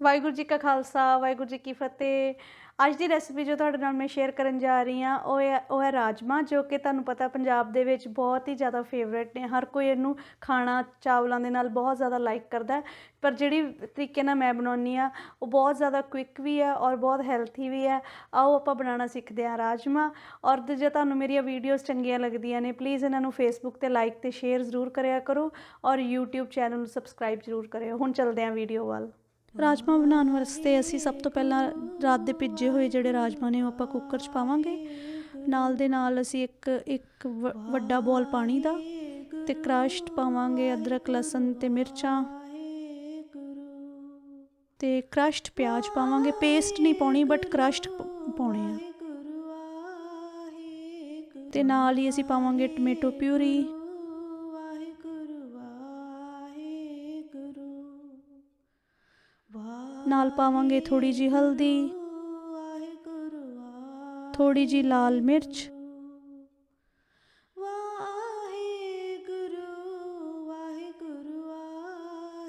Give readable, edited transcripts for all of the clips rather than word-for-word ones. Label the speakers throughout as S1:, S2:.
S1: ਵਾਹਿਗੁਰੂ ਜੀ ਕਾ ਖਾਲਸਾ, ਵਾਹਿਗੁਰੂ ਜੀ ਕੀ ਫਤਿਹ। ਅੱਜ ਦੀ ਰੈਸਿਪੀ ਜੋ ਤੁਹਾਡੇ ਨਾਲ ਮੈਂ ਸ਼ੇਅਰ ਕਰਨ ਜਾ ਰਹੀ ਹਾਂ ਉਹ ਹੈ ਰਾਜਮਾ, ਜੋ ਕਿ ਤੁਹਾਨੂੰ ਪਤਾ ਪੰਜਾਬ ਦੇ ਵਿੱਚ ਬਹੁਤ ਹੀ ਜ਼ਿਆਦਾ ਫੇਵਰੇਟ ਨੇ। ਹਰ ਕੋਈ ਇਹਨੂੰ ਖਾਣਾ ਚਾਵਲਾਂ ਦੇ ਨਾਲ ਬਹੁਤ ਜ਼ਿਆਦਾ ਲਾਈਕ ਕਰਦਾ। ਪਰ ਜਿਹੜੀ ਤਰੀਕੇ ਨਾਲ ਮੈਂ ਬਣਾਉਂਦੀ ਹਾਂ ਉਹ ਬਹੁਤ ਜ਼ਿਆਦਾ ਕੁਇੱਕ ਵੀ ਹੈ ਔਰ ਬਹੁਤ ਹੈਲਥੀ ਵੀ ਹੈ। ਆਓ ਆਪਾਂ ਬਣਾਉਣਾ ਸਿੱਖਦੇ ਹਾਂ ਰਾਜਮਾ। ਔਰ ਜੇ ਤੁਹਾਨੂੰ ਮੇਰੀਆਂ ਵੀਡੀਓਜ਼ ਚੰਗੀਆਂ ਲੱਗਦੀਆਂ ਨੇ, ਪਲੀਜ਼ ਇਹਨਾਂ ਨੂੰ ਫੇਸਬੁੱਕ 'ਤੇ ਲਾਈਕ ਅਤੇ ਸ਼ੇਅਰ ਜ਼ਰੂਰ ਕਰਿਆ ਕਰੋ ਔਰ YouTube ਚੈਨਲ ਨੂੰ ਸਬਸਕ੍ਰਾਈਬ ਜ਼ਰੂਰ ਕਰਿਓ। ਹੁਣ ਚੱਲਦੇ ਹਾਂ ਵੀਡੀਓ ਵੱਲ। ਰਾਜਮਾ ਬਣਾਉਣ ਵਾਸਤੇ ਅਸੀਂ ਸਭ ਤੋਂ ਪਹਿਲਾਂ ਰਾਤ ਦੇ ਭਿੱਜੇ ਹੋਏ ਜਿਹੜੇ ਰਾਜਮਾ ਨੇ ਉਹ ਆਪਾਂ ਕੁੱਕਰ 'ਚ ਪਾਵਾਂਗੇ। ਨਾਲ ਦੇ ਨਾਲ ਅਸੀਂ ਇੱਕ ਵੱਡਾ ਬੌਲ ਪਾਣੀ ਦਾ ਅਤੇ ਕ੍ਰਸ਼ਡ ਪਾਵਾਂਗੇ ਅਦਰਕ, ਲਸਣ ਅਤੇ ਮਿਰਚਾਂ ਅਤੇ ਕ੍ਰਸ਼ਡ ਪਿਆਜ਼ ਪਾਵਾਂਗੇ। ਪੇਸਟ ਨਹੀਂ ਪਾਉਣੀ ਬਟ ਕ੍ਰਸ਼ਡ ਪਾਉਣੇ ਆ। ਅਤੇ ਨਾਲ ਹੀ ਅਸੀਂ ਪਾਵਾਂਗੇ ਟਮੈਟੋ ਪਿਊਰੀ, ਨਾਲ ਪਾਵਾਂਗੇ ਥੋੜੀ ਜੀ ਹਲਦੀ, ਥੋੜੀ ਜੀ ਲਾਲ ਮਿਰਚ,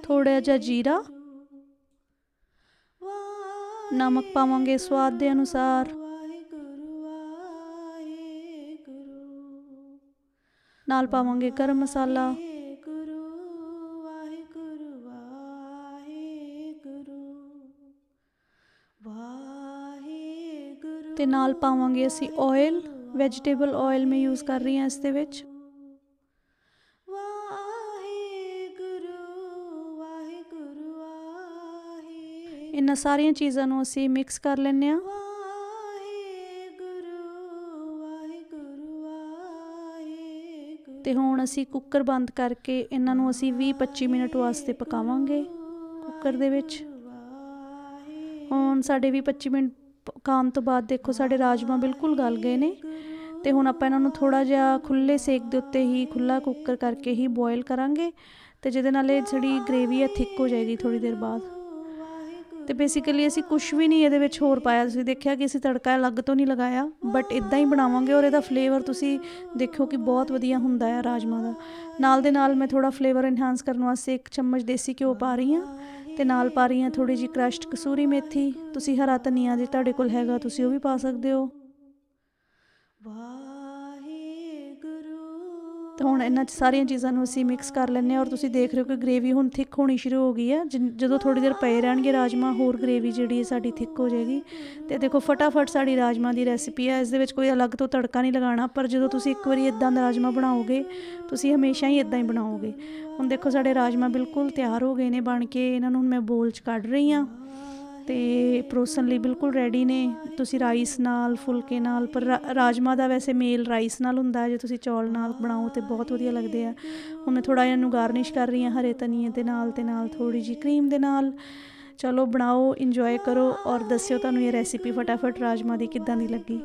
S1: ਥੋੜਾ ਜਿਹਾ ਜੀਰਾ, ਨਮਕ ਪਾਵਾਂਗੇ ਸਵਾਦ ਦੇ ਅਨੁਸਾਰ, ਨਾਲ ਪਾਵਾਂਗੇ ਗਰਮ ਮਸਾਲਾ, ਤੇ ਨਾਲ ਪਾਵਾਂਗੇ ਅਸੀਂ ਆਇਲ। ਵੈਜੀਟੇਬਲ ਆਇਲ ਮੈਂ ਯੂਜ਼ ਕਰ ਰਹੀ ਹਾਂ ਇਸ ਦੇ ਵਿੱਚ। ਇਹਨਾਂ ਸਾਰੀਆਂ ਚੀਜ਼ਾਂ ਨੂੰ ਅਸੀਂ ਮਿਕਸ ਕਰ ਲੈਂਦੇ ਹਾਂ। ਤੇ ਹੁਣ ਅਸੀਂ ਕੁੱਕਰ ਬੰਦ ਕਰਕੇ ਇਹਨਾਂ ਨੂੰ ਅਸੀਂ 20-25 ਮਿੰਟ ਵਾਸਤੇ ਪਕਾਵਾਂਗੇ ਕੁੱਕਰ ਦੇ ਵਿੱਚ। ਹੁਣ ਸਾਡੇ 20-25 ਮਿੰਟ ਪਕਾਉਣ ਤੋਂ ਬਾਅਦ ਦੇਖੋ ਸਾਡੇ ਰਾਜਮਾ ਬਿਲਕੁਲ ਗਲ ਗਏ ਨੇ। ਅਤੇ ਹੁਣ ਆਪਾਂ ਇਹਨਾਂ ਨੂੰ ਥੋੜ੍ਹਾ ਜਿਹਾ ਖੁੱਲ੍ਹੇ ਸੇਕ ਦੇ ਉੱਤੇ ਹੀ, ਖੁੱਲ੍ਹਾ ਕੁੱਕਰ ਕਰਕੇ ਹੀ ਬੋਇਲ ਕਰਾਂਗੇ। ਅਤੇ ਜਿਹਦੇ ਨਾਲ ਇਹ ਜਿਹੜੀ ਗ੍ਰੇਵੀ ਹੈ ਥਿੱਕ ਹੋ ਜਾਏਗੀ ਥੋੜ੍ਹੀ ਦੇਰ ਬਾਅਦ। ਅਤੇ ਬੇਸਿਕਲੀ ਅਸੀਂ ਕੁਛ ਵੀ ਨਹੀਂ ਇਹਦੇ ਵਿੱਚ ਹੋਰ ਪਾਇਆ। ਤੁਸੀਂ ਦੇਖਿਆ ਕਿ ਅਸੀਂ ਤੜਕਾ ਅਲੱਗ ਤੋਂ ਨਹੀਂ ਲਗਾਇਆ, ਬਟ ਇੱਦਾਂ ਹੀ ਬਣਾਵਾਂਗੇ ਔਰ ਇਹਦਾ ਫਲੇਵਰ ਤੁਸੀਂ ਦੇਖੋ ਕਿ ਬਹੁਤ ਵਧੀਆ ਹੁੰਦਾ ਹੈ ਰਾਜਮਾ ਦਾ। ਨਾਲ ਦੇ ਨਾਲ ਮੈਂ ਥੋੜ੍ਹਾ ਫਲੇਵਰ ਇਨਹਾਂਸ ਕਰਨ ਵਾਸਤੇ 1 ਚਮਚ ਦੇਸੀ ਘਿਓ ਪਾ ਰਹੀ ਹਾਂ ਅਤੇ ਨਾਲ ਪਾ ਰਹੀ ਹਾਂ ਥੋੜ੍ਹੀ ਜਿਹੀ ਕ੍ਰਸ਼ਡ ਕਸੂਰੀ ਮੇਥੀ। ਤੁਸੀਂ ਹਰਾ ਧਨੀਆ ਜੇ ਤੁਹਾਡੇ ਕੋਲ ਹੈਗਾ ਤੁਸੀਂ ਉਹ ਵੀ ਪਾ ਸਕਦੇ ਹੋ। ਅਤੇ ਹੁਣ ਇਹਨਾਂ 'ਚ ਸਾਰੀਆਂ ਚੀਜ਼ਾਂ ਨੂੰ ਅਸੀਂ ਮਿਕਸ ਕਰ ਲੈਂਦੇ ਹਾਂ। ਔਰ ਤੁਸੀਂ ਦੇਖ ਰਹੇ ਹੋ ਕਿ ਗ੍ਰੇਵੀ ਹੁਣ ਥਿੱਕ ਹੋਣੀ ਸ਼ੁਰੂ ਹੋ ਗਈ ਹੈ। ਜਦੋਂ ਥੋੜ੍ਹੀ ਦੇਰ ਪਏ ਰਹਿਣਗੇ ਰਾਜਮਾ, ਹੋਰ ਗ੍ਰੇਵੀ ਜਿਹੜੀ ਹੈ ਸਾਡੀ ਥਿੱਕ ਹੋ ਜਾਏਗੀ। ਅਤੇ ਦੇਖੋ ਫਟਾਫਟ ਸਾਡੀ ਰਾਜਮਾ ਦੀ ਰੈਸਿਪੀ ਹੈ। ਇਸ ਦੇ ਵਿੱਚ ਕੋਈ ਅਲੱਗ ਤੋਂ ਤੜਕਾ ਨਹੀਂ ਲਗਾਉਣਾ। ਪਰ ਜਦੋਂ ਤੁਸੀਂ ਇੱਕ ਵਾਰੀ ਇੱਦਾਂ ਦਾ ਰਾਜਮਾ ਬਣਾਓਗੇ ਤੁਸੀਂ ਹਮੇਸ਼ਾ ਹੀ ਇੱਦਾਂ ਹੀ ਬਣਾਓਗੇ। ਹੁਣ ਦੇਖੋ ਸਾਡੇ ਰਾਜਮਾ ਬਿਲਕੁਲ ਤਿਆਰ ਹੋ ਗਏ ਨੇ ਬਣ ਕੇ। ਇਹਨਾਂ ਨੂੰ ਹੁਣ ਮੈਂ ਬੋਲ 'ਚ ਕੱਢ ਰਹੀ ਹਾਂ ਅਤੇ ਪਰੋਸਣ ਲਈ ਬਿਲਕੁਲ ਰੈਡੀ ਨੇ। ਤੁਸੀਂ ਰਾਈਸ ਨਾਲ, ਫੁਲਕੇ ਨਾਲ, ਪਰ ਰਾਜਮਾ ਦਾ ਵੈਸੇ ਮੇਲ ਰਾਈਸ ਨਾਲ ਹੁੰਦਾ। ਜੇ ਤੁਸੀਂ ਚੌਲ ਨਾਲ ਬਣਾਓ ਤਾਂ ਬਹੁਤ ਵਧੀਆ ਲੱਗਦੇ ਆ। ਹੁਣ ਮੈਂ ਥੋੜ੍ਹਾ ਇਹਨੂੰ ਗਾਰਨਿਸ਼ ਕਰ ਰਹੀ ਹਾਂ ਹਰੇ ਧਨੀਏ ਦੇ ਨਾਲ ਅਤੇ ਨਾਲ ਥੋੜ੍ਹੀ ਜਿਹੀ ਕਰੀਮ ਦੇ ਨਾਲ। ਚਲੋ ਬਣਾਓ, ਇੰਜੋਏ ਕਰੋ ਔਰ ਦੱਸਿਓ ਤੁਹਾਨੂੰ ਇਹ ਰੈਸਿਪੀ ਫਟਾਫਟ ਰਾਜਮਾ ਦੀ ਕਿੱਦਾਂ ਦੀ ਲੱਗੀ।